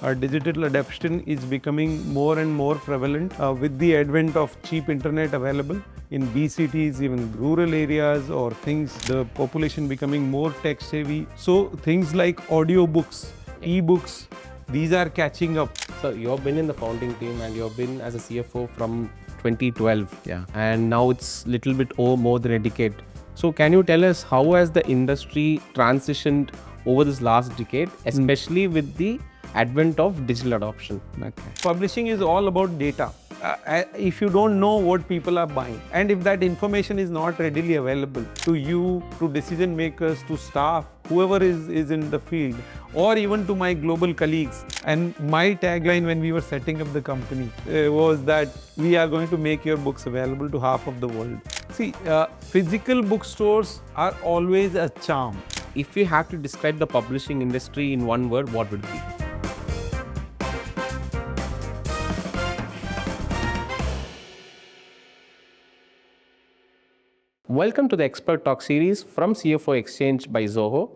digital adoption is becoming more and more prevalent with the advent of cheap internet available in B cities, even rural areas, or things, the population becoming more tech savvy. So things like audiobooks, e-books, these are catching up. So you've been in the founding team and you've been as a CFO from 2012. Yeah. And now it's little bit more than a decade. So can you tell us how has the industry transitioned over this last decade, especially with the advent of digital adoption? Okay. Publishing is all about data. If you don't know what people are buying, and if that information is not readily available to you, to decision makers, to staff, whoever is in the field, or even to my global colleagues. And my tagline when we were setting up the company was that we are going to make your books available to half of the world. See, physical bookstores are always a charm. If you have to describe the publishing industry in one word, what would it be? Welcome to the Expert Talk series from CFO Exchange by Zoho.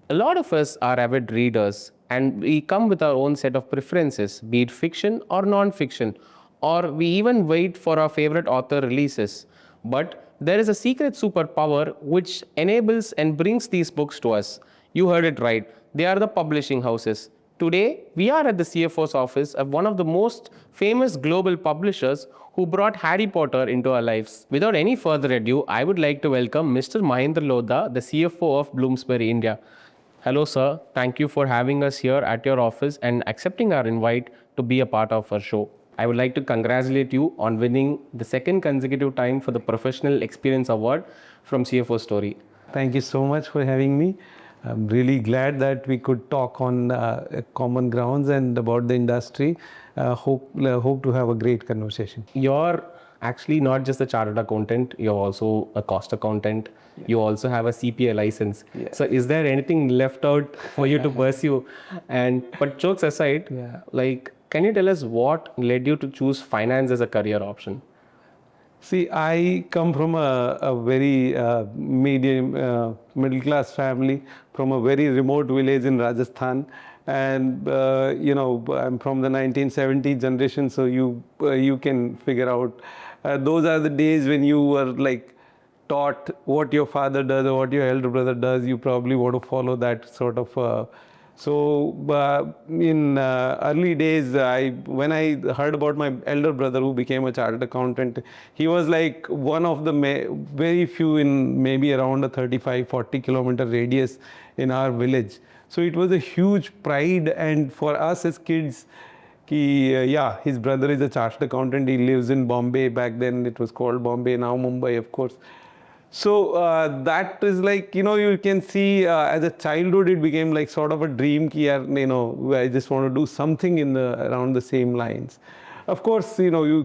A lot of us are avid readers and we come with our own set of preferences, be it fiction or non-fiction, or we even wait for our favorite author releases. But there is a secret superpower which enables and brings these books to us. You heard it right. They are the publishing houses. Today, we are at the CFO's office of one of the most famous global publishers who brought Harry Potter into our lives. Without any further ado, I would like to welcome Mr. Mahendra Lodha, the CFO of Bloomsbury India. Hello, sir. Thank you for having us here at your office and accepting our invite to be a part of our show. I would like to congratulate you on winning the second consecutive time for the Professional Experience Award from CFO Story. Thank you so much for having me. I'm really glad that we could talk on common grounds and about the industry. Hope to have a great conversation. You're actually not just a chartered accountant, you're also a cost accountant. Yeah. You also have a CPA license. Yeah. So is there anything left out for you to pursue? But jokes aside, can you tell us what led you to choose finance as a career option? See, I come from a very middle class family from a very remote village in Rajasthan. And, I'm from the 1970 generation, so you can figure out. Those are the days when you were taught what your father does or what your elder brother does. You probably want to follow that sort of. In early days, when I heard about my elder brother who became a chartered accountant, he was like one of the very few in maybe around a 35-40 kilometer radius in our village. So it was a huge pride, and for us as kids, his brother is a chartered accountant. He lives in Bombay. Back then it was called Bombay, now Mumbai, of course. So that is you can see as a childhood, it became like sort of a dream. I just want to do something around the same lines. Of course, you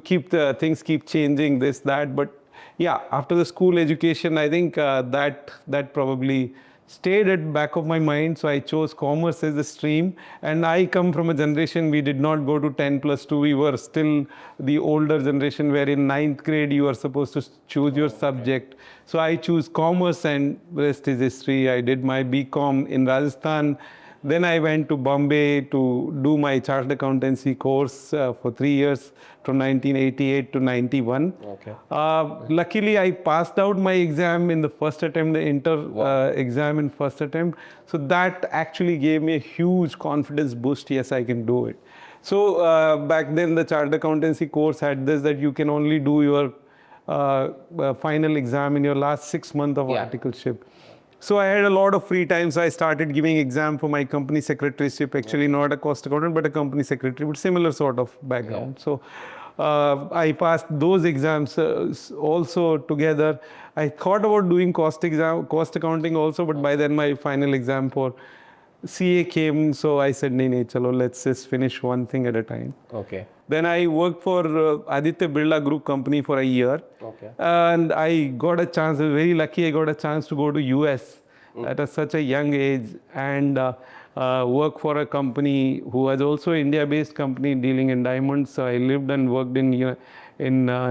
things keep changing, this, that. But yeah, after the school education, I think that probably stayed at the back of my mind. So I chose commerce as a stream. And I come from a generation, we did not go to 10+2. We were still the older generation where in 9th grade, you are supposed to choose your subject. So I choose commerce and rest is history. I did my BCom in Rajasthan. Then I went to Bombay to do my chartered accountancy course for 3 years from 1988 to 91. Okay. Luckily, I passed out my exam in the first attempt, the exam in first attempt. So that actually gave me a huge confidence boost. Yes, I can do it. So back then, the chartered accountancy course had this, that you can only do your final exam in your last 6 months of articleship. So I had a lot of free time, so I started giving exam for my company secretaryship, actually not a cost accountant, but a company secretary, but similar sort of background. So I passed those exams also together. I thought about doing cost accounting also, but by then my final exam for CA came, so I said, chalo, let's just finish one thing at a time. Okay. Then I worked for Aditya Birla Group company for a year. Okay. And I got a chance, I was very lucky, I got a chance to go to US at such a young age and work for a company who was also an India-based company dealing in diamonds. So I lived and worked in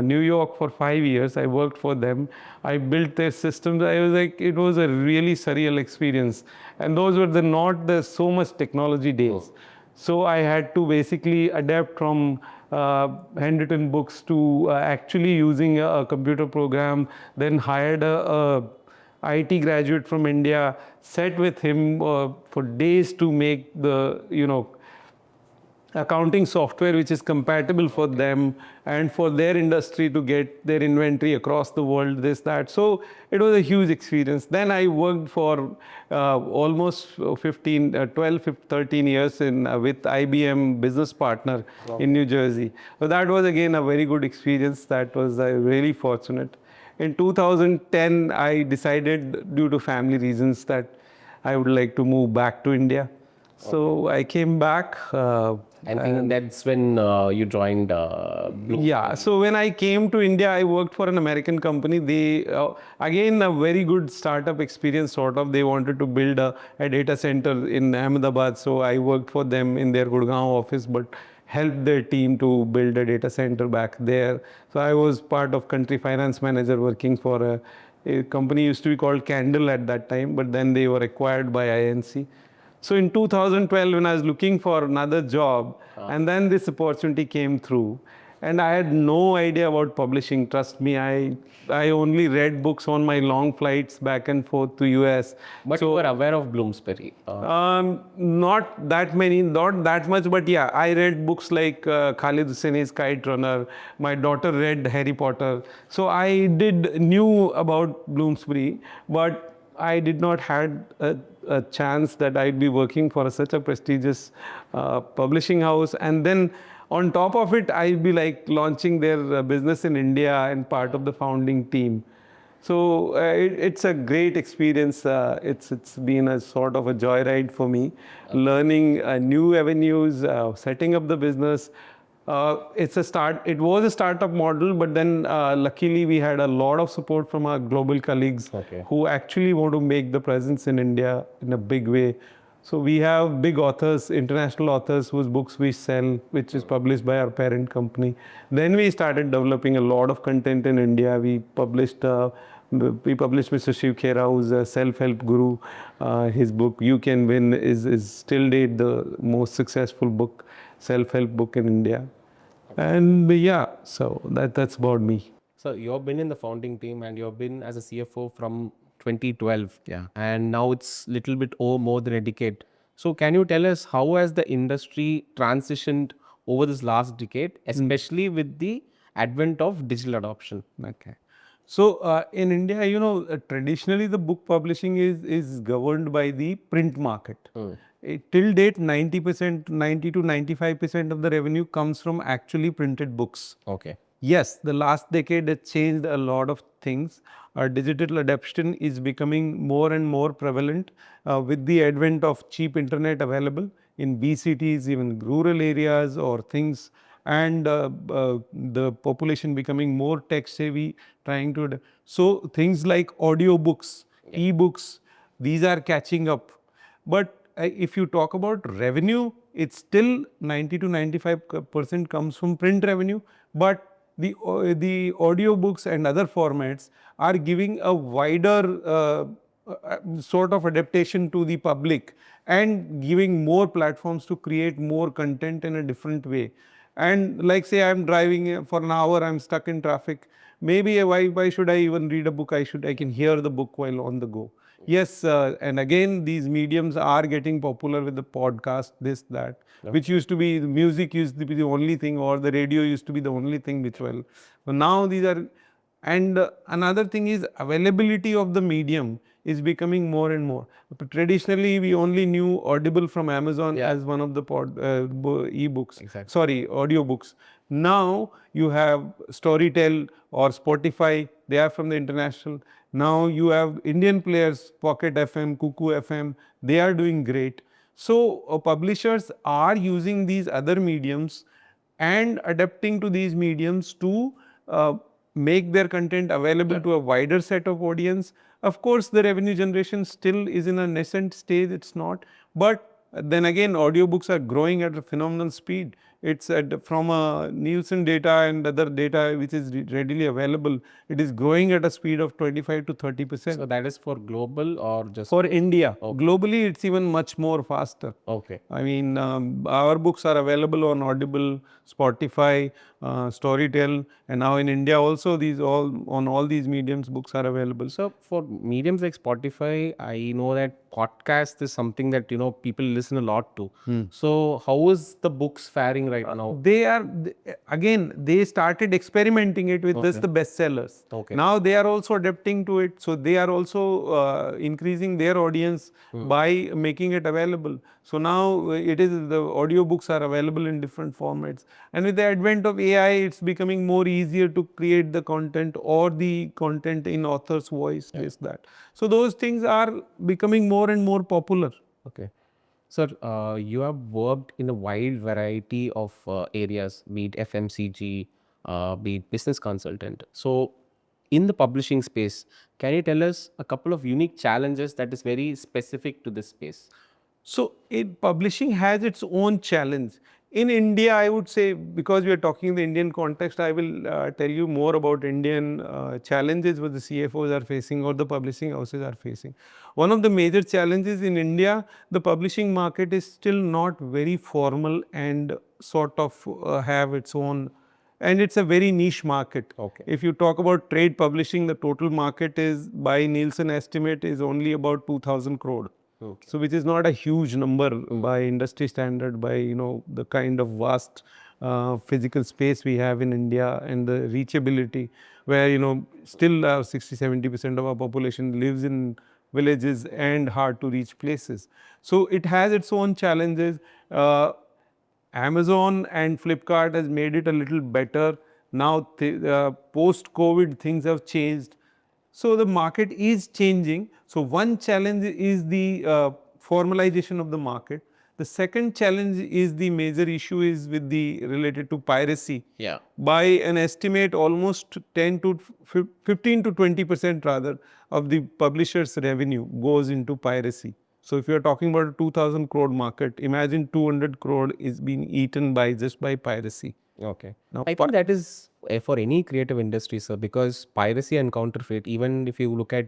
New York for 5 years. I worked for them. I built their systems. I was it was a really surreal experience. And those were not so much technology days. So I had to basically adapt from handwritten books to actually using a computer program, then hired a IT graduate from India, sat with him for days to make the, accounting software which is compatible for them and for their industry to get their inventory across the world, this, that. So it was a huge experience. Then I worked for almost 15, 12, 13 years with IBM business partner in New Jersey. So that was again a very good experience. That was really fortunate. In 2010, I decided due to family reasons that I would like to move back to India. So I came back. I think that's when you joined Yeah, so when I came to India, I worked for an American company. They, again, a very good startup experience, sort of. They wanted to build a data center in Ahmedabad. So I worked for them in their Gurgaon office, but helped their team to build a data center back there. So I was part of country finance manager working for a company used to be called Candle at that time, but then they were acquired by INC. So in 2012, when I was looking for another job, and then this opportunity came through, and I had no idea about publishing. Trust me, I only read books on my long flights back and forth to US. but you were aware of Bloomsbury. Not that many, not that much, but yeah, I read books like Khalid Hosseini's Kite Runner. My daughter read Harry Potter. So I knew about Bloomsbury, but I did not had a chance that I'd be working for such a prestigious publishing house. And then on top of it, I'd be like launching their business in India and part of the founding team. So it's a great experience. It's been a sort of a joyride for me, learning new avenues, setting up the business. It's a start. It was a startup model, but then luckily we had a lot of support from our global colleagues who actually want to make the presence in India in a big way. So we have big authors, international authors whose books we sell, which is published by our parent company. Then we started developing a lot of content in India. We published Mr. Shiv Khera, who's a self-help guru. His book "You Can Win" is still date the most successful book, self-help book in India. And yeah, so that's about me. So you've been in the founding team and you've been as a CFO from 2012. Yeah. And now it's little bit more than a decade. So can you tell us how has the industry transitioned over this last decade, especially with the advent of digital adoption? Okay. So in India, traditionally the book publishing is governed by the print market. Till date, 90%, 90 to 95% of the revenue comes from actually printed books. Okay. Yes, the last decade has changed a lot of things. Our digital adoption is becoming more and more prevalent with the advent of cheap internet available in BCTs, even rural areas or things, and the population becoming more tech savvy, trying to. So things like audiobooks, e-books, these are catching up. But if you talk about revenue, it's still 90 to 95% comes from print revenue, but the audiobooks and other formats are giving a wider sort of adaptation to the public and giving more platforms to create more content in a different way. And like say I'm driving for an hour, I'm stuck in traffic. Maybe why should I even read a book? I can hear the book while on the go. Yes, and again, these mediums are getting popular with the podcast, this, that, which used to be, music used to be the only thing, or the radio used to be the only thing which well. So now these are, and another thing is availability of the medium is becoming more and more. But traditionally, we only knew Audible from Amazon as one of the e-books, sorry, audiobooks. Now you have Storytel or Spotify, they are from the international. Now you have Indian players, Pocket FM, Kuku FM, they are doing great. So publishers are using these other mediums and adapting to these mediums to make their content available to a wider set of audience. Of course, the revenue generation still is in a nascent stage, it's not, but Then again, audiobooks are growing at a phenomenal speed. It's from Nielsen data and other data which is readily available. It is growing at a speed of 25 to 30%. So that is for global or just For India, globally, it's even much more faster. okay. I mean, our books are available on Audible, Spotify, Storytel, and now in India also these all these mediums books are available. So for mediums like Spotify, I know that podcast is something that people listen a lot to. So how is the books faring right now? Again, they started experimenting it with just the bestsellers. Okay. Now they are also adapting to it, so they are also increasing their audience by making it available. So now it is the audiobooks are available in different formats, and with the advent of AI, it's becoming more easier to create the content or the content in author's voice, this that. So those things are becoming more and more popular. Okay. Sir, you have worked in a wide variety of areas, be it FMCG, be it business consultant. So, in the publishing space, can you tell us a couple of unique challenges that is very specific to this space? So, publishing has its own challenge. In India, I would say, because we are talking in the Indian context, I will tell you more about Indian challenges what the CFOs are facing or the publishing houses are facing. One of the major challenges in India, the publishing market is still not very formal and sort of have its own, and it's a very niche market. Okay. If you talk about trade publishing, the total market is by Nielsen estimate is only about 2,000 crore. Okay. So which is not a huge number by industry standard, by the kind of vast physical space we have in India and the reachability, where still 60-70% of our population lives in villages and hard to reach places. So it has its own challenges. Amazon and Flipkart has made it a little better. Now post-COVID things have changed. So the market is changing. So one challenge is the formalization of the market. The second challenge is the major issue is with the related to piracy. Yeah. By an estimate, almost 10 to 15 to 20% rather of the publisher's revenue goes into piracy. So if you are talking about a 2,000 crore market, imagine 200 crore is being eaten by just by piracy. Okay. Now, I think that is for any creative industry, sir, because piracy and counterfeit, even if you look at,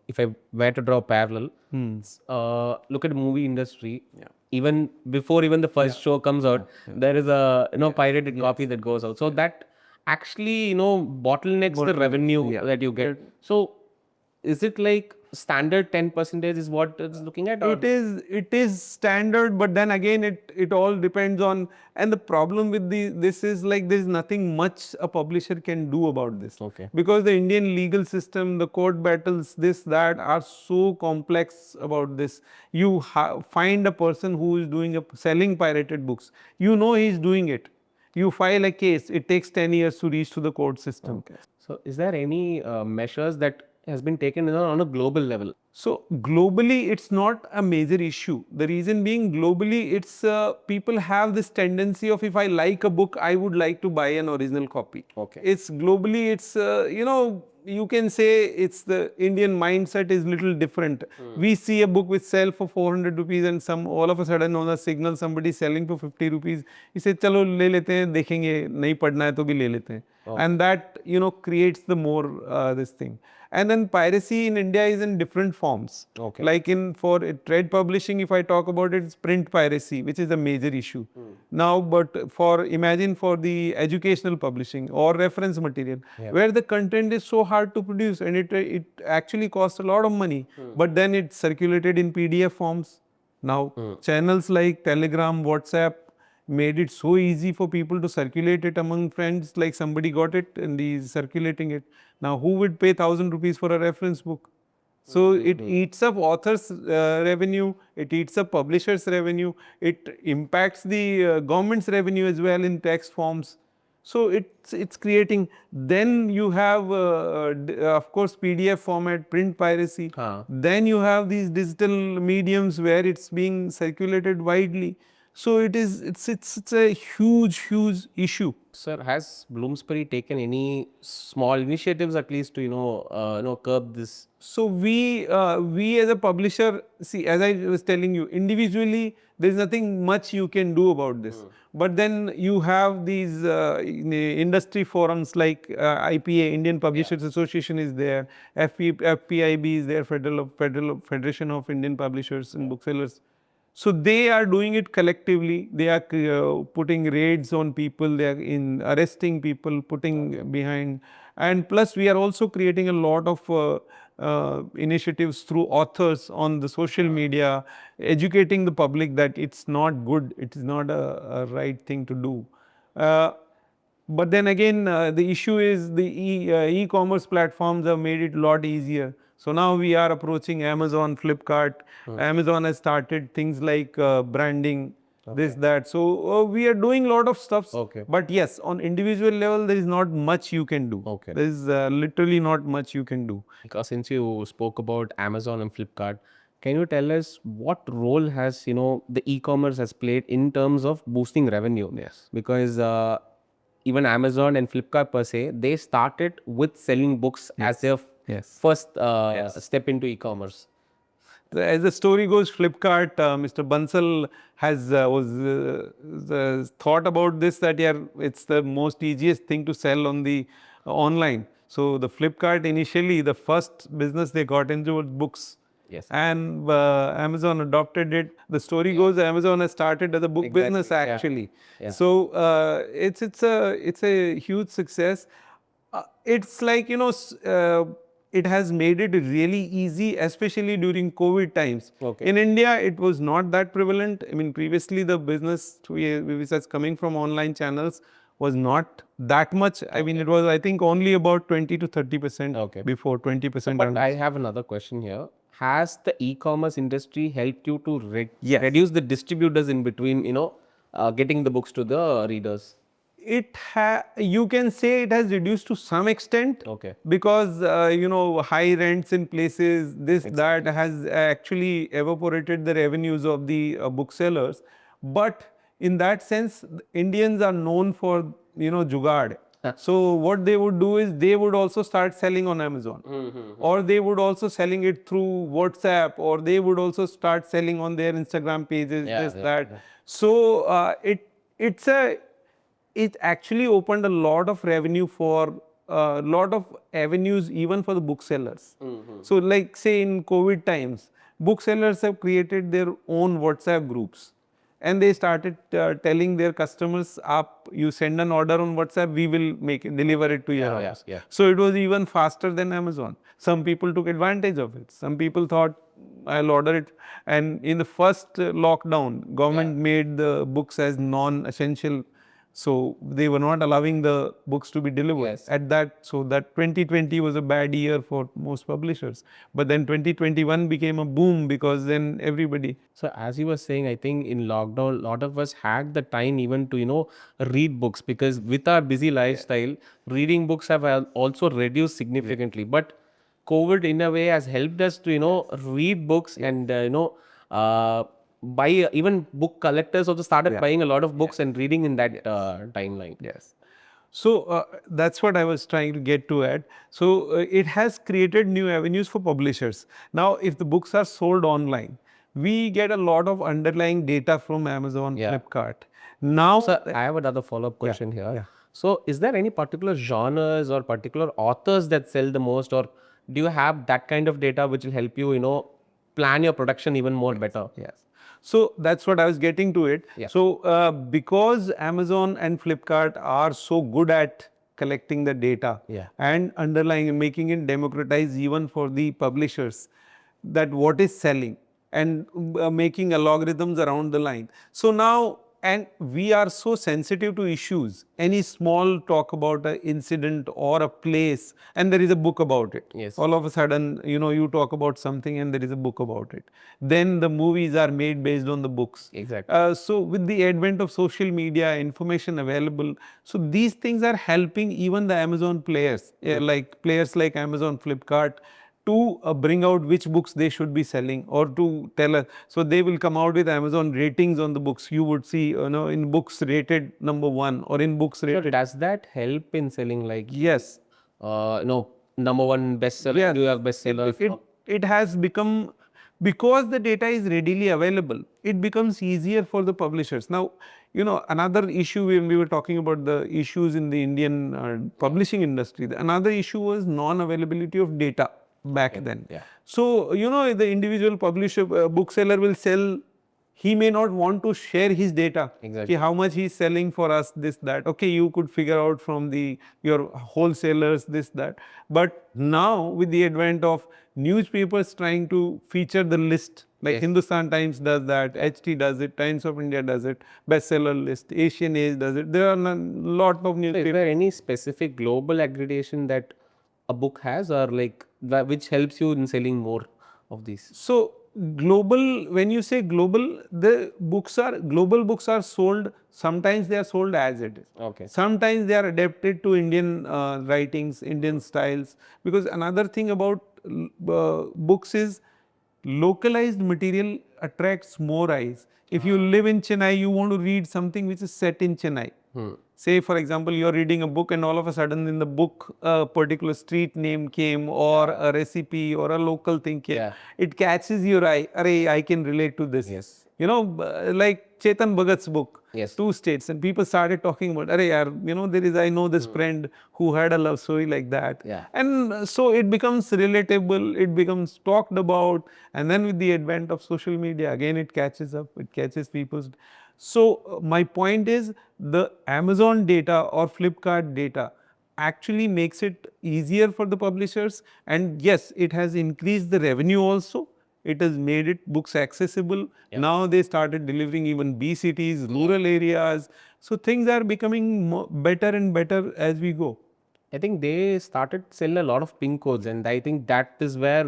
if I were to draw a parallel, look at the movie industry. Yeah. Even before even the first show comes out, there is a pirated copy that goes out. So that actually bottlenecks the revenue that you get. So is it like standard 10% is what it's looking at? Or? It is standard, but then again it all depends on, and the problem with this is like there is nothing much a publisher can do about this. Okay. Because the Indian legal system, the court battles, this that are so complex about this. You find a person who is selling pirated books. He is doing it. You file a case. It takes 10 years to reach to the court system. Okay. So is there any measures that has been taken on a global level? So globally, it's not a major issue. The reason being, globally, it's people have this tendency of, if I like a book, I would like to buy an original copy. Okay. It's globally, it's you can say it's the Indian mindset is little different. We see a book which sell for 400 rupees and all of a sudden on a signal somebody is selling for 50 rupees. He said, "चलो ले लेते हैं, देखेंगे, नहीं पढ़ना है तो भी ले लेते हैं." And that creates the more this thing. And then piracy in India is in different forms. Okay. Like for trade publishing, if I talk about it, it's print piracy, which is a major issue. Now, but imagine for the educational publishing or reference material, where the content is so hard to produce and it actually costs a lot of money, but then it's circulated in PDF forms. Now, channels like Telegram, WhatsApp, made it so easy for people to circulate it among friends, like somebody got it and he's circulating it. Now, who would pay 1,000 rupees for a reference book? So it eats up authors' revenue, it eats up publishers' revenue, it impacts the government's revenue as well in text forms. So it's creating. Then you have, of course, PDF format, print piracy. Then you have these digital mediums where it's being circulated widely. So it's a huge issue. Sir, has Bloomsbury taken any small initiatives at least to curb this? So we as a publisher, see, as I was telling you, individually there is nothing much you can do about this. But then you have these industry forums like IPA, Indian Publishers Association is there, FPIB is there, Federal Federation of Indian Publishers and Booksellers. So they are doing it collectively. They are putting raids on people. They are in arresting people, putting behind, and plus we are also creating a lot of initiatives through authors on the social media, educating the public that it's not good. It is not a right thing to do. Uh, but then again, the issue is the e-commerce platforms have made it a lot easier. So now we are approaching Amazon, Flipkart. Amazon has started things like branding, this, that. So we are doing a lot of stuff. Okay. But yes, on individual level, there is not much you can do. Okay. There is literally not much you can do. Because since you spoke about Amazon and Flipkart, can you tell us what role has the e-commerce has played in terms of boosting revenue? Yes. Because even Amazon and Flipkart per se, they started with selling books as their Yes. first step into e-commerce. As the story goes, Flipkart, Mr. Bansal has thought about this, that yeah, it's the most easiest thing to sell on the online. So the Flipkart initially, the first business they got into was books. Yes. And Amazon adopted it. The story goes, Amazon has started as a book business actually. Yeah. So it's a huge success. It's like it has made it really easy, especially during COVID times. Okay. In India, it was not that prevalent. I mean, previously the business which was coming from online channels was not that much. I mean, it was, I think, only about 20 to 30%. Okay. Before 20%. But I have another question here. Has the e-commerce industry helped you to Yes. reduce the distributors in between, getting the books to the readers? You can say it has reduced to some extent. Okay. Because high rents in places, that has actually evaporated the revenues of the booksellers. But in that sense, Indians are known for jugaad. So what they would do is they would also start selling on Amazon, or they would also selling it through WhatsApp, or they would also start selling on their Instagram pages, that. So it actually opened a lot of revenue for a lot of avenues, even for the booksellers. So like say in COVID times, booksellers have created their own WhatsApp groups, and they started telling their customers, up, you send an order on WhatsApp, we will deliver it to your house. Yeah. So it was even faster than Amazon. Some people took advantage of it. Some people thought, I'll order it. And in the first lockdown, government made the books as non-essential. So they were not allowing the books to be delivered at that. So that 2020 was a bad year for most publishers. But then 2021 became a boom, because then everybody. So as you were saying, I think in lockdown, a lot of us had the time even to, read books, because with our busy lifestyle, reading books have also reduced significantly. But COVID in a way has helped us to, read books and, buy. Even book collectors also started buying a lot of books and reading in that timeline. Yes. So that's what I was trying to get to at. So it has created new avenues for publishers. Now, if the books are sold online, we get a lot of underlying data from Amazon, Flipkart. Now, So I have another follow-up question here. So is there any particular genres or particular authors that sell the most, or do you have that kind of data which will help you, plan your production even more better? yes. So that's what I was getting to it. So because Amazon and Flipkart are so good at collecting the data and underlying and making it democratized even for the publishers, that what is selling, and making algorithms around the line. So now, and we are so sensitive to issues. Any small talk about an incident or a place, and there is a book about it. Yes. All of a sudden, you talk about something and there is a book about it. Then the movies are made based on the books. Exactly. So with the advent of social media, information available, so these things are helping even the Amazon players, like players like Amazon, Flipkart, to bring out which books they should be selling, or to tell us. So they will come out with Amazon ratings on the books. You would see, in books rated number 1, or in books So rated. does that help in selling, like, Yes. no, number one bestseller, Yes. New York bestseller. It has become, because the data is readily available, it becomes easier for the publishers. Now, another issue when we were talking about the issues in the Indian publishing industry, another issue was non-availability of data back then. Yeah. So, the individual publisher, bookseller will sell, he may not want to share his data. Exactly. How much he's selling for us, this, that. Okay, you could figure out from your wholesalers, this, that. But now with the advent of newspapers trying to feature the list, like Yes. Hindustan Times does that, HT does it, Times of India does it, bestseller list, Asian Age does it. There are a lot of So newspapers. is there any specific global accreditation that a book has, or like which helps you in selling more of these? So global, when you say global, global books are sold, sometimes they are sold as it is. Okay. Sometimes they are adapted to Indian writings, Indian styles. Because another thing about books is localized material attracts more eyes. If you live in Chennai, you want to read something which is set in Chennai. Say, for example, you're reading a book and all of a sudden in the book a particular street name came, or a recipe or a local thing came. Yeah. It catches your eye. Arey, I can relate to this. Yes. Like Chetan Bhagat's book, Yes. Two States, and people started talking about, arey yaar, I know this friend who had a love story like that. Yeah. And so it becomes relatable, it becomes talked about, and then with the advent of social media, again it catches up, it catches people's. So my point is, the Amazon data or Flipkart data actually makes it easier for the publishers, and yes, it has increased the revenue also. It has made it books accessible. Now they started delivering even B cities, rural areas. So things are becoming better and better as we go. I think they started selling a lot of pin codes, and I think that is where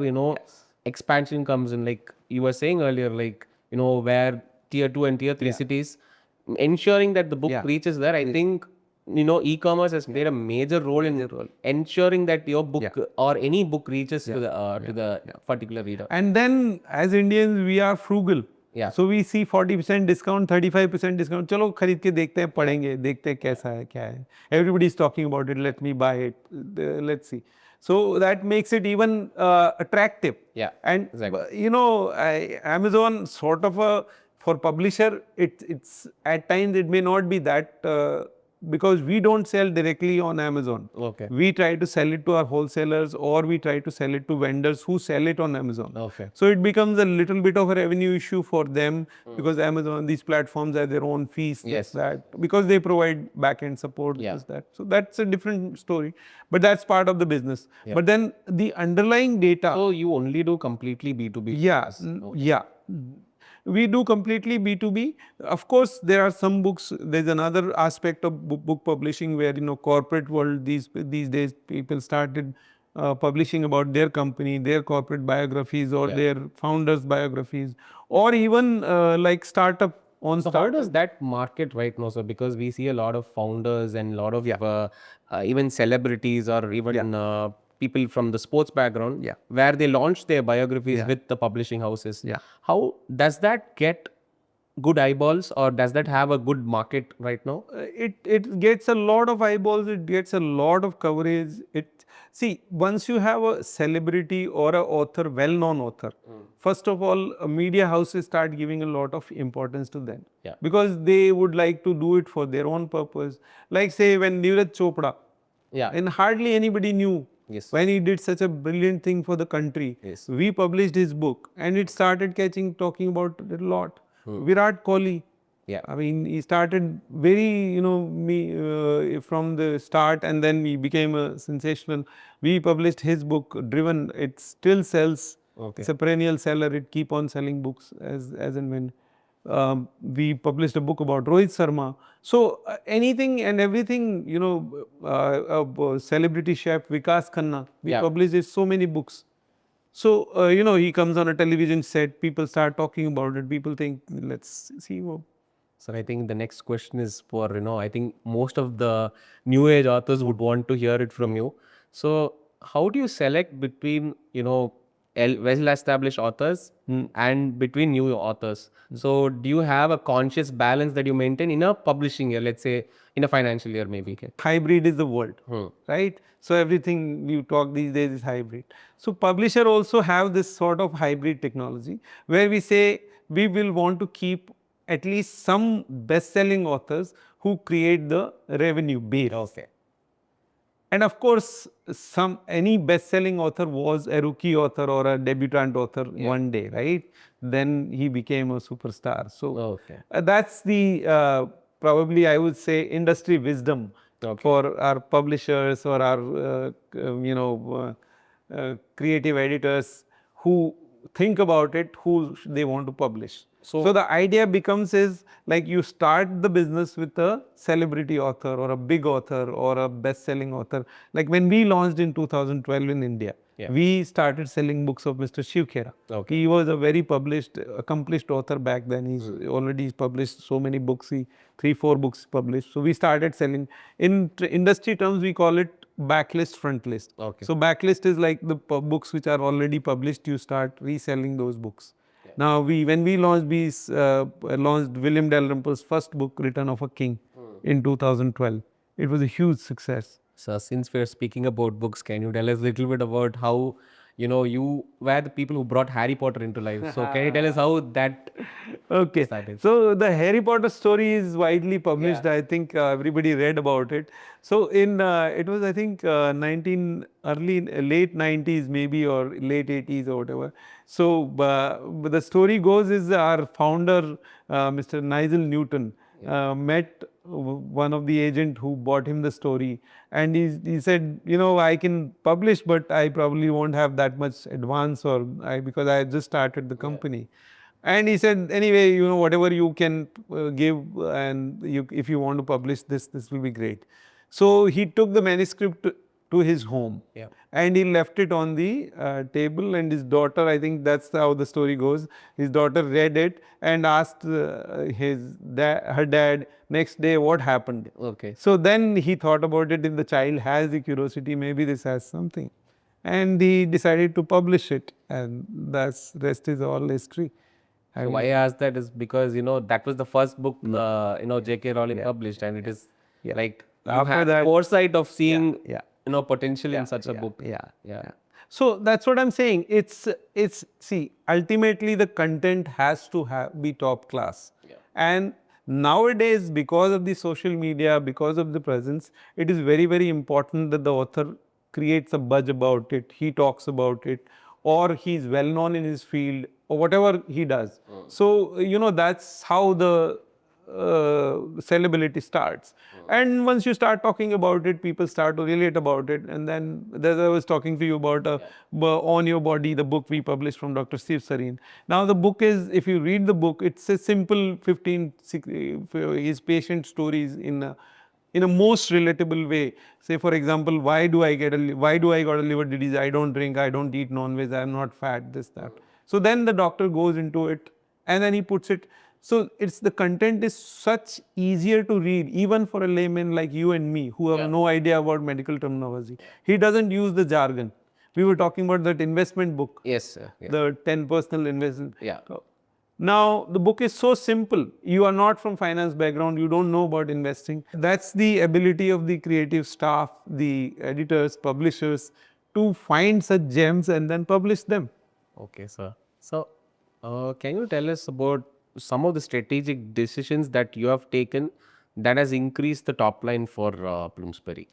expansion comes in. Like you were saying earlier, like where tier 2 and tier 3 cities, ensuring that the book reaches there. I think e-commerce has played a major role in ensuring that your book or any book reaches to the particular reader. And then as Indians, we are frugal. Yeah. So we see 40% discount, 35% discount. चलो खरीद के देखते हैं, पढ़ेंगे, देखते हैं कैसा है, क्या है. Everybody is talking about it. Let me buy it. Let's see. So that makes it even attractive. Yeah. And exactly. Amazon sort of for publisher, it's at times it may not be that. Because we don't sell directly on Amazon. Okay. We try to sell it to our wholesalers, or we try to sell it to vendors who sell it on Amazon. Okay. So it becomes a little bit of a revenue issue for them, because Amazon, these platforms have their own fees, Yes. that, because they provide back-end support, Yeah. this, that. So that's a different story, but that's part of the business. Yeah. But then the underlying data. So you only do completely B2B? Yeah, yeah. We do completely B2B. Of course, there are some books. There's another aspect of book publishing where, corporate world, these days people started publishing about their company, their corporate biographies, or their founders' biographies, or even like startup on So startup. how does that market right now, sir? Because we see a lot of founders and a lot of even celebrities, or even people from the sports background, where they launch their biographies with the publishing houses. Yeah. How does that get good eyeballs, or does that have a good market right now? It gets a lot of eyeballs. It gets a lot of coverage. See, once you have a celebrity or a author, well-known author, first of all, media houses start giving a lot of importance to them. Yeah. Because they would like to do it for their own purpose. Like say when Neeraj Chopra, and hardly anybody knew. Yes. When he did such a brilliant thing for the country, we published his book, and it started talking about it a lot. Virat Kohli, I mean, he started very, from the start, and then he became a sensational. We published his book, Driven. It still sells. Okay. It's a perennial seller. It keep on selling books as and when. We published a book about Rohit Sharma. So anything and everything, celebrity chef Vikas Khanna, we published so many books. So, he comes on a television set, people start talking about it, people think, let's see. So I think the next question is for, I think most of the new age authors would want to hear it from you. So how do you select between, well-established authors and between new authors. So do you have a conscious balance that you maintain in a publishing year, let's say in a financial year maybe? Okay. Hybrid is the word, right? So everything you talk these days is hybrid. So publisher also have this sort of hybrid technology where we say we will want to keep at least some best-selling authors who create the revenue base. Okay. And of course, any best-selling author was a rookie author or a debutant author one day, right? Then he became a superstar. So Okay. that's the probably I would say industry wisdom for our publishers or our creative editors who think about it, who they want to publish. So the idea becomes is like you start the business with a celebrity author or a big author or a best-selling author. Like when we launched in 2012 in India, we started selling books of Mr. Shiv Khera. Okay. He was a very published, accomplished author back then. He's already published so many books. 3-4 books published. So we started selling. In industry terms, we call it backlist, frontlist. Okay. So backlist is like the books which are already published. You start reselling those books. Now when we launched, we launched William Dalrymple's first book, Return of a King, in 2012. It was a huge success. So since we're speaking about books, can you tell us a little bit about how, you were the people who brought Harry Potter into life. So can you tell us how that started? So the Harry Potter story is widely published. I think everybody read about it. So in it was I think late 90s maybe or late 80s or whatever. So but the story goes is our founder Mr. Nigel Newton met one of the agent who bought him the story, and he said, I can publish, but I probably won't have that much advance because I just started the company. And he said, anyway, whatever you can give, and if you want to publish this will be great. So he took the manuscript to his home, and he left it on the table, and his daughter, I think that's how the story goes, his daughter read it and asked her dad next day what happened. Okay. So then he thought about it. If the child has the curiosity, maybe this has something, and he decided to publish it, and that's rest is all history. So why I asked that is because, that was the first book, J.K. Rowling published, and it is like you After had that- foresight of seeing, potential in such a book. Yeah. So that's what I'm saying. See, ultimately the content has to be top class. And nowadays, because of the social media, because of the presence, it is very, very important that the author creates a buzz about it, he talks about it, or he's well known in his field, or whatever he does. So, that's how the sellability starts. And once you start talking about it, people start to relate about it. And then, as I was talking to you about On Your Body, the book we published from Dr. Steve Sareen. Now, the book is, if you read the book, it's a simple 15, his patient stories in a most relatable way. Say, for example, why do I got a liver disease? I don't drink, I don't eat non-veg, I'm not fat, this, that. So then the doctor goes into it, and then he puts it. So the content is such easier to read, even for a layman like you and me, who have no idea about medical terminology. He doesn't use the jargon. We were talking about that investment book. Yes, sir. Yeah. The 10 personal investment. Yeah. Now, the book is so simple. You are not from finance background. You don't know about investing. That's the ability of the creative staff, the editors, publishers, to find such gems and then publish them. Okay, sir. So, can you tell us about some of the strategic decisions that you have taken that has increased the top line for Bloomsbury?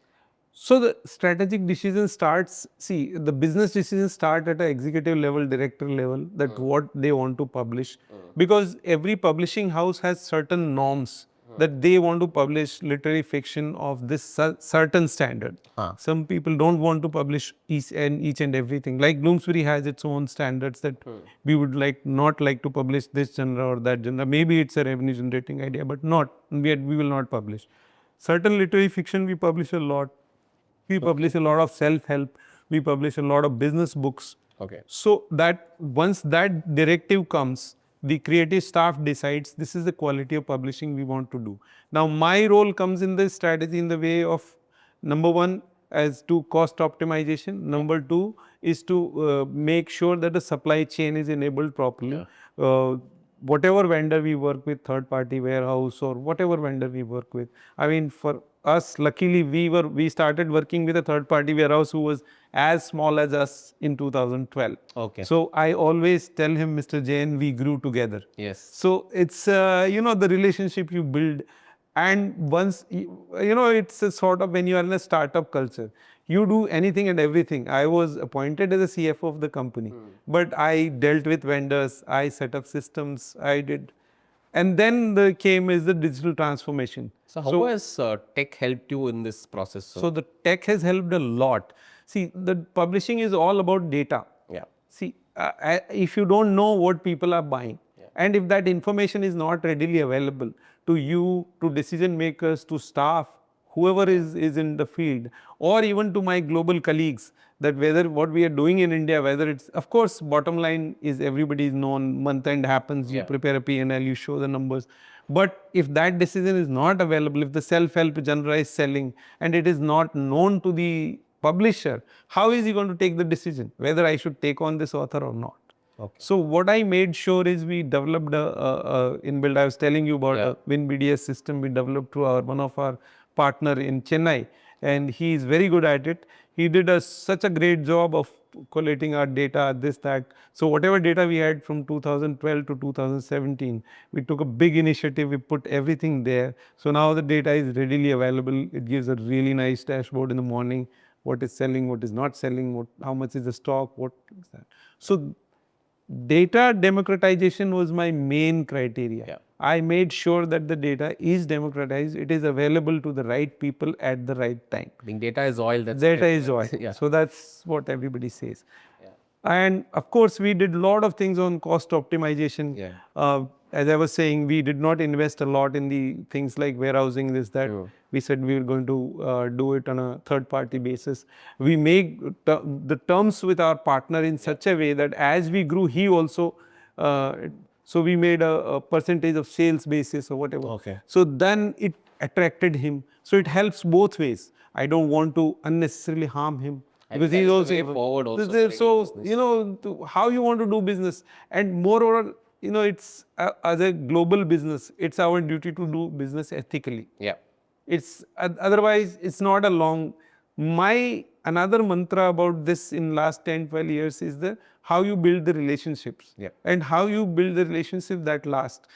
So the strategic decision starts, the business decisions start at an executive level, director level, that what they want to publish. Because every publishing house has certain norms that they want to publish literary fiction of this certain standard. Some people don't want to publish each and everything. Like Bloomsbury has its own standards that we would not like to publish this genre or that genre. Maybe it's a revenue generating idea, but we will not publish. Certain literary fiction we publish a lot. We publish a lot of self-help. We publish a lot of business books. Okay. So that once that directive comes, the creative staff decides this is the quality of publishing we want to do. Now, my role comes in this strategy in the way of, number one, as to cost optimization. Number two is to make sure that the supply chain is enabled properly. Whatever vendor we work with, third party warehouse or whatever vendor we work with. I mean, for us, luckily we started working with a third party warehouse who was as small as us in 2012. Okay. So I always tell him, Mr. Jain, we grew together. Yes. So it's you know, the relationship you build, and once you know, it's a sort of, when you are in a startup culture, you do anything and everything. I was appointed as a CFO of the company, but I dealt with vendors, I set up systems, I did, and then came is the digital transformation. So how has tech helped you in this process? So the tech has helped a lot. See, the publishing is all about data. Yeah. See, if you don't know what people are buying, and if that information is not readily available to you, to decision makers, to staff, whoever is in the field, or even to my global colleagues, that whether what we are doing in India, whether it's, of course, bottom line is everybody is known, month end happens, you prepare a P&L, you show the numbers. But if that decision is not available, if the self-help genre is selling and it is not known to the publisher, how is he going to take the decision whether I should take on this author or not? Okay. So what I made sure is we developed a inbuilt. I was telling you about a WinBDS system we developed through one of our partner in Chennai, and he is very good at it. He did such a great job of collating our data, this, that. So whatever data we had from 2012 to 2017, we took a big initiative. We put everything there. So now the data is readily available. It gives a really nice dashboard in the morning. What is selling, what is not selling, how much is the stock, what is that. So data democratization was my main criteria. Yeah. I made sure that the data is democratized, it is available to the right people at the right time. I think data is oil. Data is oil. So that's what everybody says. And of course, we did a lot of things on cost optimization. As I was saying, we did not invest a lot in the things like warehousing, this, that. We said we were going to do it on a third party basis. We make the terms with our partner in such a way that as we grew, he also, so we made a percentage of sales basis or whatever. Okay. So then it attracted him. So it helps both ways. I don't want to unnecessarily harm him. Because he's also forward also. So you know how you want to do business, and moreover, you know, it's as a global business, it's our duty to do business ethically. Yeah. It's otherwise it's not a long. My another mantra about this in last 10-12 years is the how you build the relationships, and how you build the relationship that last.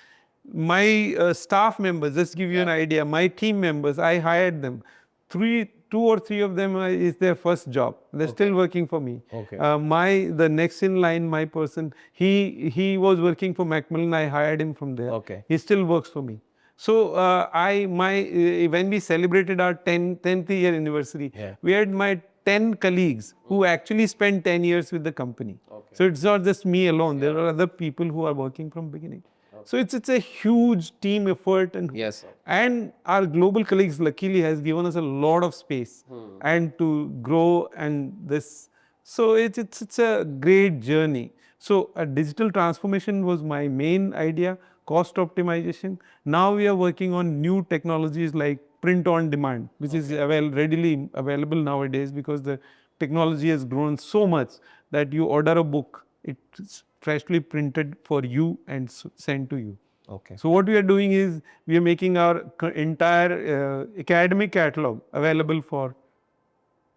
My staff members, just give you an idea. My team members, I hired them. 2 or 3 of them is their first job. They're still working for me. Okay. The next in line, my person, he was working for Macmillan. I hired him from there. Okay. He still works for me. So when we celebrated our 10th year anniversary, we had my 10 colleagues who actually spent 10 years with the company. Okay. So it's not just me alone. There are other people who are working from beginning. So it's a huge team effort, and our global colleagues luckily has given us a lot of space and to grow and this. So it's a great journey. So a digital transformation was my main idea, cost optimization. Now we are working on new technologies like print on demand, which is readily available nowadays because the technology has grown so much that you order a book, it's freshly printed for you and sent to you. Okay. So what we are doing is we are making our entire academic catalog available for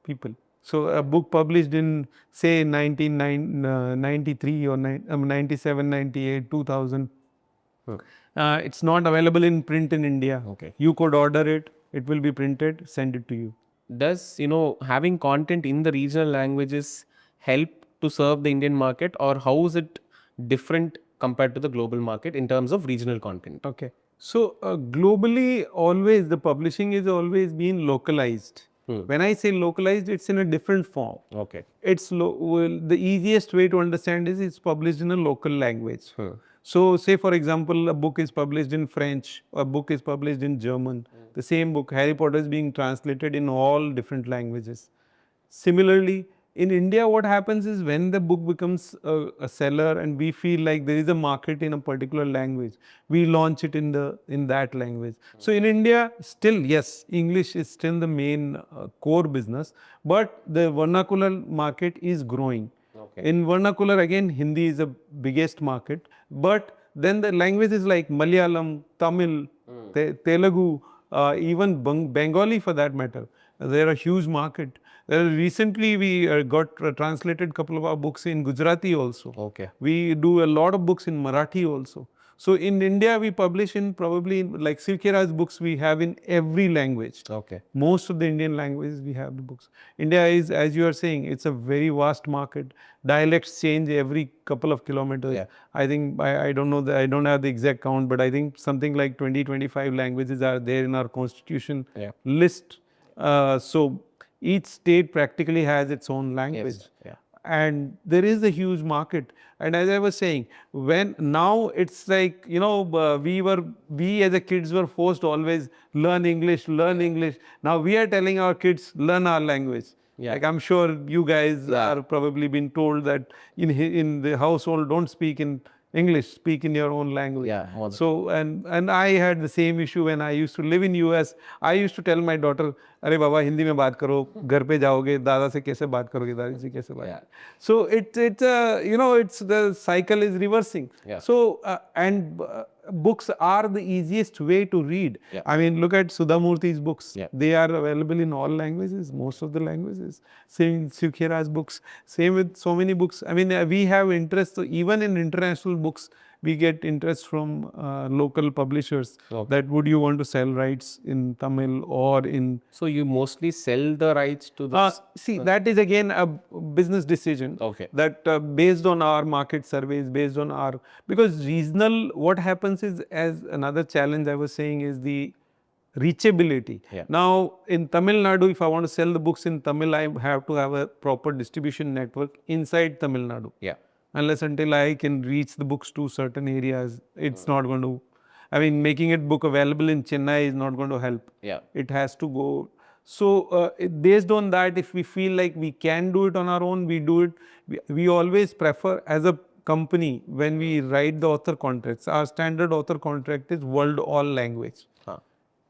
people. So a book published in say 1993 or 97, 98, 2000. It's not available in print in India. Okay. You could order it. It will be printed, send it to you. Does having content in the regional languages help to serve the Indian market, or how is it different compared to the global market in terms of regional content? Okay. So globally, always the publishing is always been localized. When I say localized, it's in a different form. Okay. It's the easiest way to understand is it's published in a local language. So say for example, a book is published in French, a book is published in German. The same book, Harry Potter, is being translated in all different languages. Similarly, in India, what happens is when the book becomes a seller and we feel like there is a market in a particular language, we launch it in that language. So in India, still yes, English is still the main core business, but the vernacular market is growing. Okay. In vernacular, again, Hindi is the biggest market, but then the languages like Malayalam, Tamil, Telugu, even Bengali for that matter, they're a huge market. Recently, we got translated couple of our books in Gujarati also. Okay. We do a lot of books in Marathi also. So in India, we publish in probably like Silkira's books we have in every language. Okay. Most of the Indian languages we have the books. India is, as you are saying, it's a very vast market. Dialects change every couple of kilometers. Yeah. I think I don't know I don't have the exact count, but I think something like 20-25 languages are there in our constitution list. So each state practically has its own language. Yes. Yeah. And there is a huge market. And as I was saying, when now it's like, we as a kids were forced to always learn English. Now we are telling our kids, learn our language. Yeah. Like I'm sure you guys are probably been told that in the household, don't speak in English, speak in your own language. Yeah. So, and I had the same issue when I used to live in US. I used to tell my daughter, अरे बाबा हिंदी में बात करो, घर पे जाओगे दादा से कैसे बात करोगे, दादी से कैसे बात करोगे. So it's it's the cycle is reversing. Yeah. So books are the easiest way to read. Yeah. I mean, look at Sudhamurthy's books. Yeah. They are available in all languages, most of the languages. Same Sukhira's books. Same with so many books. I mean, we have interest even in international books. We get interest from local publishers that would you want to sell rights in Tamil or in... So you mostly sell the rights to the... see, that is again a business decision. Okay. That based on our market surveys, based on our... Because regional, what happens is, as another challenge I was saying, is the reachability. Yeah. Now, in Tamil Nadu, if I want to sell the books in Tamil, I have to have a proper distribution network inside Tamil Nadu. Yeah. Unless until I can reach the books to certain areas, it's not going to... I mean, making it book available in Chennai is not going to help. Yeah. It has to go... So, based on that, if we feel like we can do it on our own, we do it. We always prefer, as a company, when we write the author contracts, our standard author contract is world all language.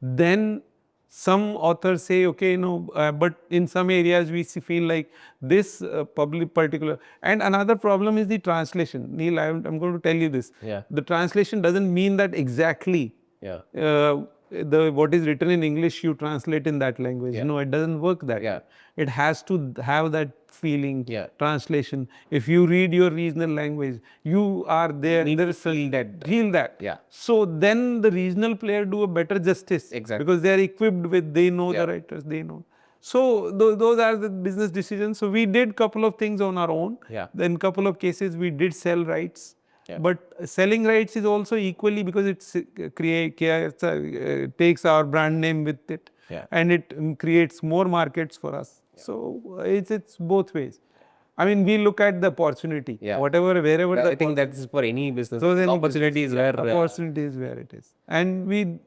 Then some authors say, okay, but in some areas we feel like this particular... And another problem is the translation. Neil, I'm going to tell you this. Yeah. The translation doesn't mean that exactly what is written in English you translate in that language. No, it doesn't work that way. It has to have that feeling, translation. If you read your regional language, you are there. Need to feel that. Yeah. So then the regional player do a better justice. Exactly. Because they are equipped with, they know the writers, they know. So those are the business decisions. So we did couple of things on our own. Yeah. Then couple of cases we did sell rights. Yeah. But selling rights is also equally, because it takes our brand name with it. Yeah. And it creates more markets for us. Yeah. So it's both ways. I mean, we look at the opportunity. Yeah. Wherever. I think that is for any business. So the opportunity is where. Opportunity is where it is. And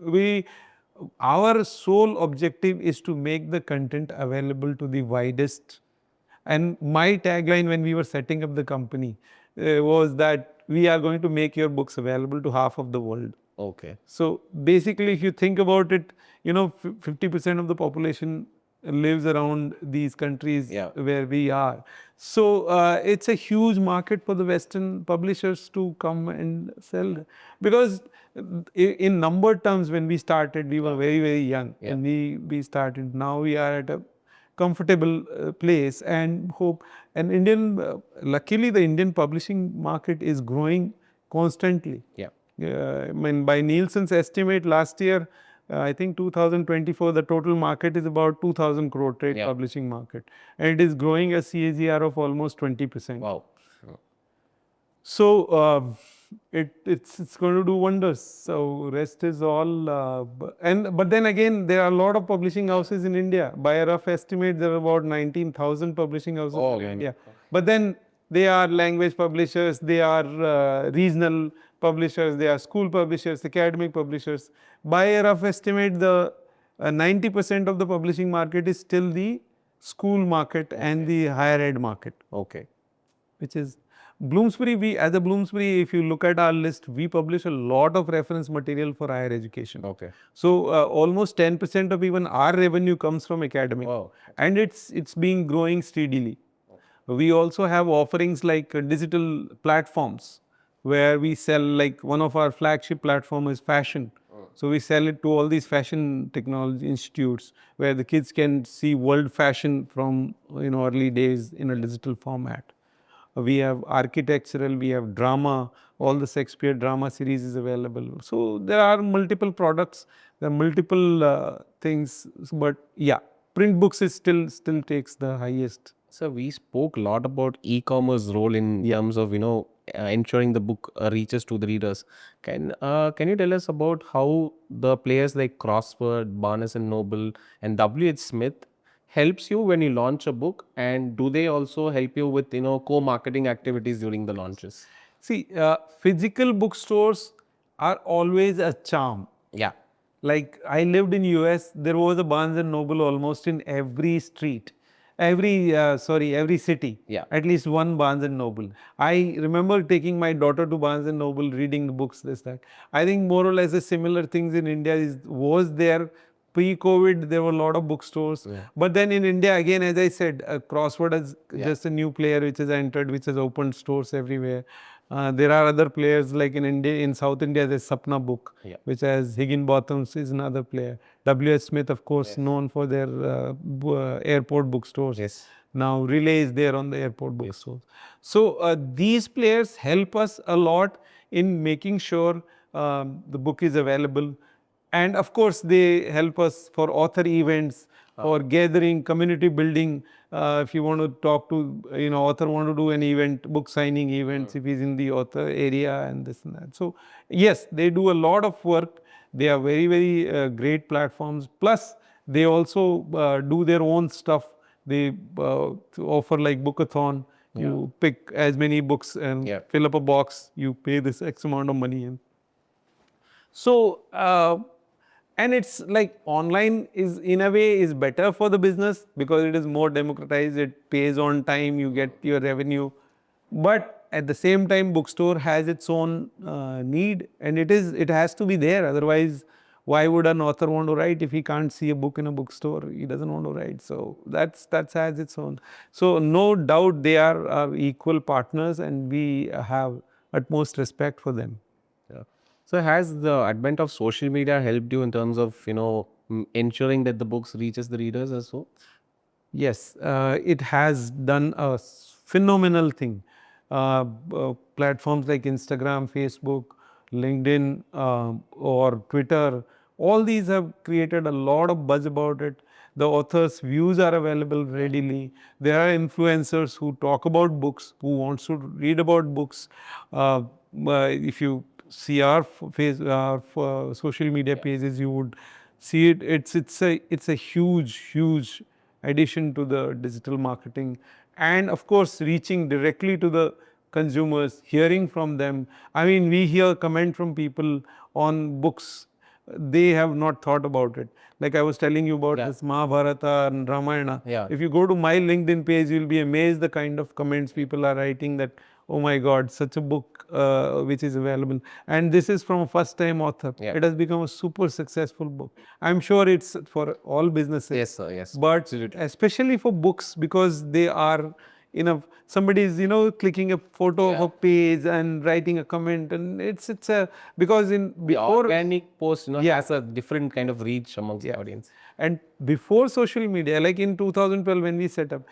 our sole objective is to make the content available to the widest. And my tagline when we were setting up the company was that we are going to make your books available to half of the world. Okay. So basically, if you think about it, 50% of the population lives around these countries where we are. So it's a huge market for the Western publishers to come and sell. Because in number terms, when we started, we were very, very young. And we started. Now we are at a comfortable place and hope. And luckily the Indian publishing market is growing constantly. Yeah. I mean, by Nielsen's estimate last year, I think 2024, the total market is about 2,000 crore trade publishing market. And it is growing a CAGR of almost 20%. Wow. So it's going to do wonders. So rest is all. But then again, there are a lot of publishing houses in India. By a rough estimate, there are about 19,000 publishing houses. Oh, okay. Yeah. But then they are language publishers, they are regional publishers, they are school publishers, academic publishers. By a rough estimate, the 90% of the publishing market is still the school market and the higher ed market, Okay. which is Bloomsbury. We, as a Bloomsbury, if you look at our list, we publish a lot of reference material for higher education. Okay. So almost 10% of even our revenue comes from academic, Wow. and it's been growing steadily. We also have offerings like digital platforms where we sell, like one of our flagship platform is fashion. So we sell it to all these fashion technology institutes where the kids can see world fashion from early days in a digital format. We have architectural, we have drama, all the Shakespeare drama series is available. So there are multiple products, there are multiple things, but yeah, print books is still takes the highest. So we spoke a lot about e-commerce role in Yeah. terms of ensuring the book reaches to the readers. Can you tell us about how the players like Crossword, Barnes and Noble, and W.H. Smith helps you when you launch a book, and do they also help you with co-marketing activities during the launches? See, physical bookstores are always a charm. Yeah. Like I lived in US, there was a Barnes and Noble almost in every street, every city. Yeah. At least one Barnes and Noble. I remember taking my daughter to Barnes and Noble, reading the books. This that. I think more or less the similar things in India was there. Pre-COVID, there were a lot of bookstores. Yeah. But then in India, again, as I said, Crossword is just a new player which has entered, which has opened stores everywhere. There are other players like in India, in South India, there's Sapna Book, Yeah. which has Higginbotham's is another player. W.H. Smith, of course, known for their airport bookstores. Yes. Now Relay is there on the airport bookstores. So these players help us a lot in making sure the book is available. And of course, they help us for author events, for gathering, community building. If you want to talk to, author want to do an event, book signing events, if he's in the author area and this and that. So yes, they do a lot of work. They are very, very great platforms. Plus, they also do their own stuff. They offer like bookathon. You pick as many books and fill up a box. You pay this X amount of money, and so, and it's like online is in a way is better for the business because it is more democratized, it pays on time, you get your revenue. But at the same time, bookstore has its own need, and it has to be there. Otherwise, why would an author want to write if he can't see a book in a bookstore? He doesn't want to write. So that's has its own. So no doubt they are our equal partners, and we have utmost respect for them. Yeah. So has the advent of social media helped you in terms of ensuring that the books reaches the readers as well? Yes, it has done a phenomenal thing. Platforms like Instagram, Facebook, LinkedIn, or Twitter, all these have created a lot of buzz about it. The author's views are available readily. There are influencers who talk about books, who wants to read about books. If you see our social media pages, you would see it. It's a huge addition to the digital marketing, and of course reaching directly to the consumers, hearing from them. I mean, we hear comment from people on books they have not thought about it. Like I was telling you about this Mahabharata and Ramayana. Yeah. If you go to my LinkedIn page, you'll be amazed the kind of comments people are writing that, oh my God, such a book which is available. And this is from a first time author. Yeah. It has become a super successful book. I'm sure it's for all businesses. Yes, sir. Yes. But Absolutely. especially for books, because they are somebody is clicking a photo of Yeah. a page and writing a comment, and it's a because in The before organic post Yeah. has a different kind of reach amongst the audience. and before social media, like in 2012 when we set up,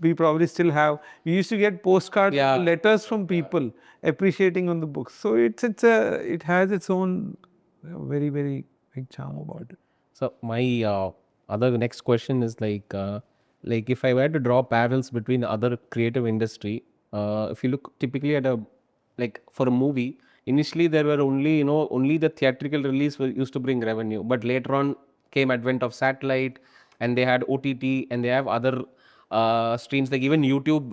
we probably still have. We used to get postcard Yeah. letters from people appreciating on the books. So it has its own very very big charm about it. So my other next question is like if I were to draw parallels between other creative industry, if you look typically at like for a movie, initially there were only only the theatrical release used to bring revenue, but later on came advent of satellite, and they had OTT, and they have other streams like even YouTube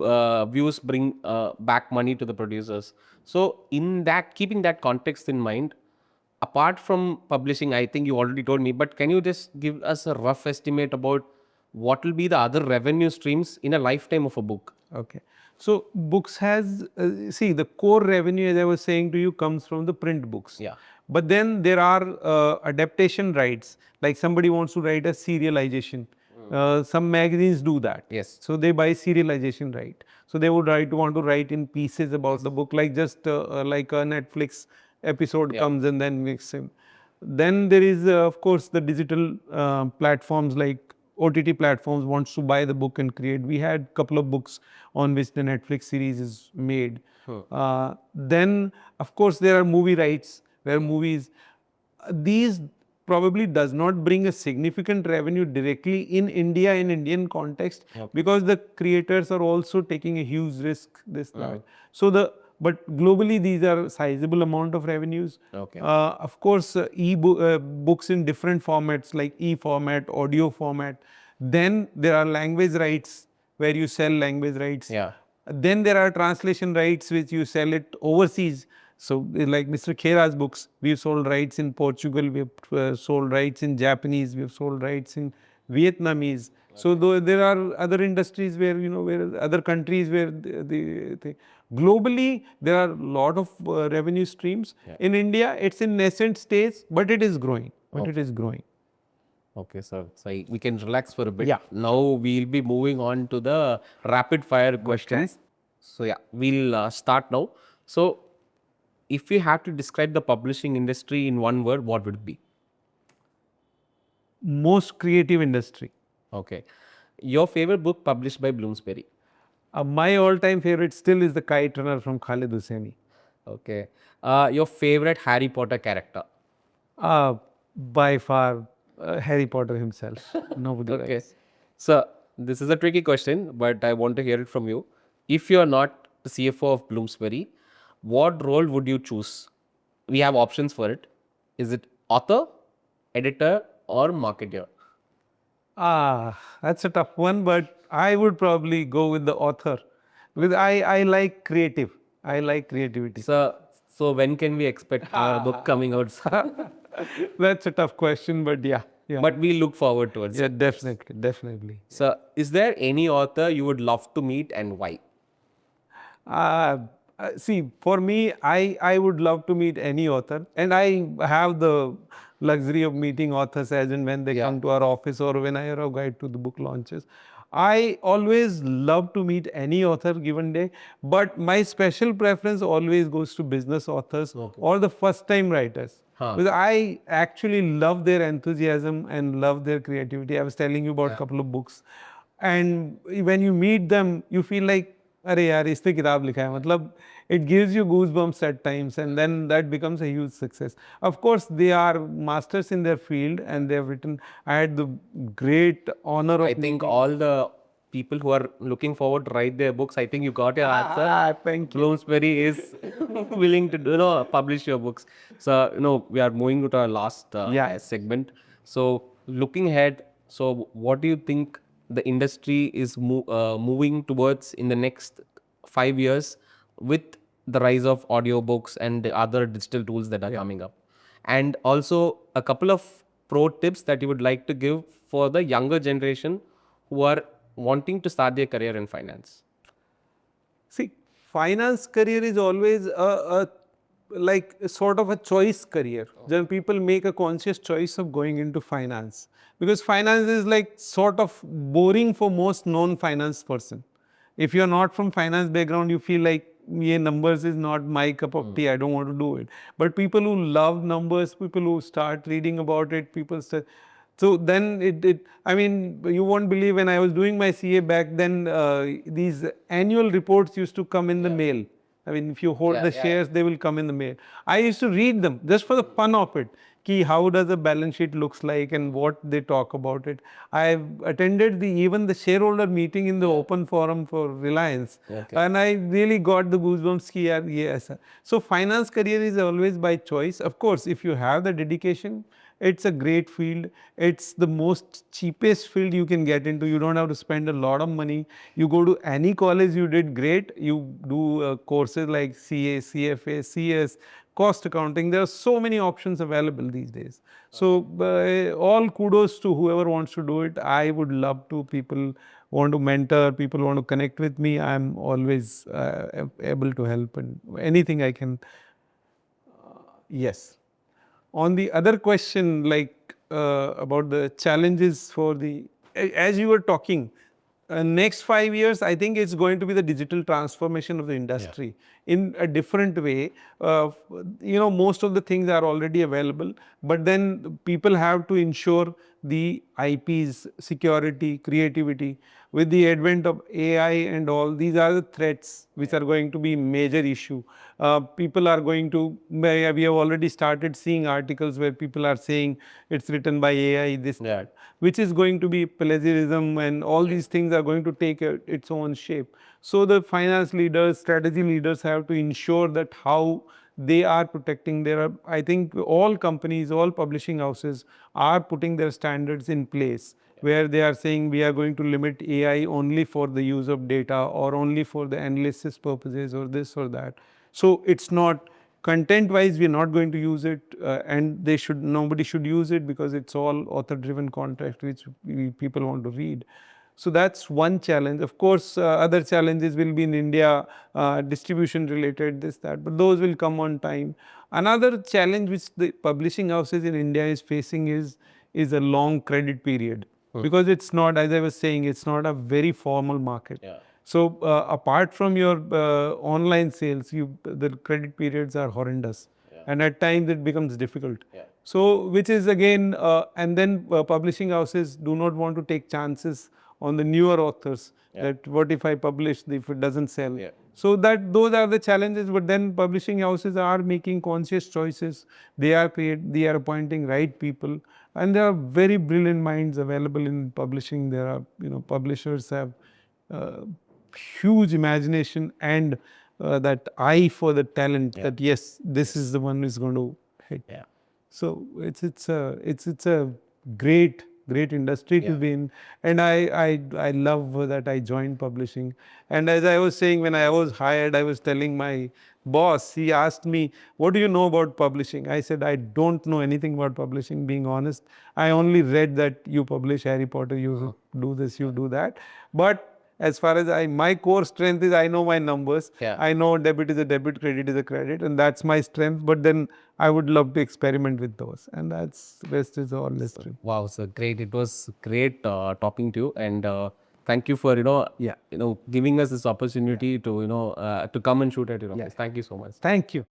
views bring back money to the producers. So in that, keeping that context in mind, apart from publishing, I think you already told me, but can you just give us a rough estimate about what will be the other revenue streams in a lifetime of a book? Okay. So books has, see, the core revenue, as I was saying to you, comes from the print books. Yeah. But then there are adaptation rights, like somebody wants to write a serialization. Some magazines do that. Yes. So they buy serialization right. So they would want to write in pieces about the book, like just like a Netflix episode comes and then mix in. Then there is, of course, the digital platforms like OTT platforms wants to buy the book and create. We had a couple of books on which the Netflix series is made. Then, of course, there are movie rights where movies, these probably does not bring a significant revenue directly in India in Indian context because the creators are also taking a huge risk this that. So but globally these are sizable amount of revenues. Okay. Of course, books in different formats like e-format, audio format. Then there are language rights where you sell language rights. Yeah. Then there are translation rights which you sell it overseas. So like Mr. Khera's books, we've sold rights in Portugal, we've sold rights in Japanese, we've sold rights in Vietnamese. So there are other industries where, where other countries where globally there are a lot of revenue streams. In India, it's in nascent stage, but it is growing. It is growing. Okay, sir. So we can relax for a bit. Yeah. Now we'll be moving on to the rapid fire questions. So yeah, we'll start now. So if you had to describe the publishing industry in one word, what would it be? Most creative industry. Okay. Your favorite book published by Bloomsbury? My all-time favorite still is The Kite Runner from Khalid Hosseini. Okay. Your favorite Harry Potter character? By far, Harry Potter himself. Nobody Okay. else. So this is a tricky question, but I want to hear it from you. If you are not the CFO of Bloomsbury, what role would you choose? We have options for it. Is it author, editor, or marketer? That's a tough one, but I would probably go with the author because I like creative. I like creativity. So when can we expect our book coming out? That's a tough question, but yeah. But we look forward towards it. Yeah, definitely. So is there any author you would love to meet and why? See, for me, I would love to meet any author, and I have the luxury of meeting authors as and when they come to our office or when I arrive to the book launches. I always love to meet any author given day, but my special preference always goes to business authors or the first-time writers. Because I actually love their enthusiasm and love their creativity. I was telling you about a couple of books, and when you meet them, you feel like, अरे यार इसने किताब लिखा है मतलब it gives you goosebumps at times and then that becomes a huge success. Of course, they are masters in their field and they have written. I had the great honor of I think all the people who are looking forward to write their books, I think you got your answer. Thank you. Bloomsbury is willing to publish your books. So we are moving to our last segment. So looking ahead, so what do you think the industry is moving towards in the next 5 years with the rise of audiobooks and the other digital tools that are coming up? And also a couple of pro tips that you would like to give for the younger generation who are wanting to start their career in finance. See, finance career is always like sort of a choice career. Then people make a conscious choice of going into finance because finance is like sort of boring for most non-finance person. If you are not from finance background, you feel like numbers is not my cup of tea. I don't want to do it. But people who love numbers, people who start reading about it, people say. So then I mean, you won't believe when I was doing my CA back then, these annual reports used to come in the mail. I mean, if you hold the shares, they will come in the mail. I used to read them just for the fun of it. Ki how does a balance sheet looks like and what they talk about it. I've attended even the shareholder meeting in the open forum for Reliance, and I really got the goosebumps. Ki yaar, yes. So finance career is always by choice. Of course, if you have the dedication, it's a great field. It's the most cheapest field you can get into. You don't have to spend a lot of money. You go to any college, you did great. You do courses like CA, CFA, CS, cost accounting. There are so many options available these days. So all kudos to whoever wants to do it. I would love to. People want to mentor, people want to connect with me. I'm always able to help, and anything I can. Yes. On the other question, like about the challenges for the, as you were talking, next 5 years, I think it's going to be the digital transformation of the industry in a different way. Most of the things are already available, but then people have to ensure the IPs, security, creativity. With the advent of AI and all, these are the threats which are going to be major issue. People are going to, we have already started seeing articles where people are saying it's written by AI, this, that, which is going to be plagiarism, and all these things are going to take its own shape. So the finance leaders, strategy leaders have to ensure that how they are protecting their, I think all companies, all publishing houses are putting their standards in place, where they are saying we are going to limit AI only for the use of data or only for the analysis purposes or this or that. So it's not content wise, we are not going to use it, and nobody should use it because it's all author driven content which people want to read. So that's one challenge. Of course, other challenges will be in India, distribution related, this, that, but those will come on time. Another challenge which the publishing houses in India is facing is a long credit period, because it's not, as I was saying, it's not a very formal market. So apart from your online sales, the credit periods are horrendous, and at times it becomes difficult. So which is again, and then publishing houses do not want to take chances on the newer authors, that what if I publish if it doesn't sell. So those are the challenges, but then publishing houses are making conscious choices. They are appointing right people, and there are very brilliant minds available in publishing. There are, publishers have uh, huge imagination and that eye for the talent, that yes, this is the one who's going to hit. So it's a great industry to be in, and I love that I joined publishing. And as I was saying, when I was hired, I was telling my boss, he asked me, what do you know about publishing? I said, I don't know anything about publishing, being honest. I only read that you publish Harry Potter, you do this, you do that. But as far as my core strength is, I know my numbers. I know debit is a debit, credit is a credit, and that's my strength. But then I would love to experiment with those, and that's rest is all history. Wow, so great. It was great talking to you, and thank you for giving us this opportunity to to come and shoot at your office. Thank you so much. Thank you.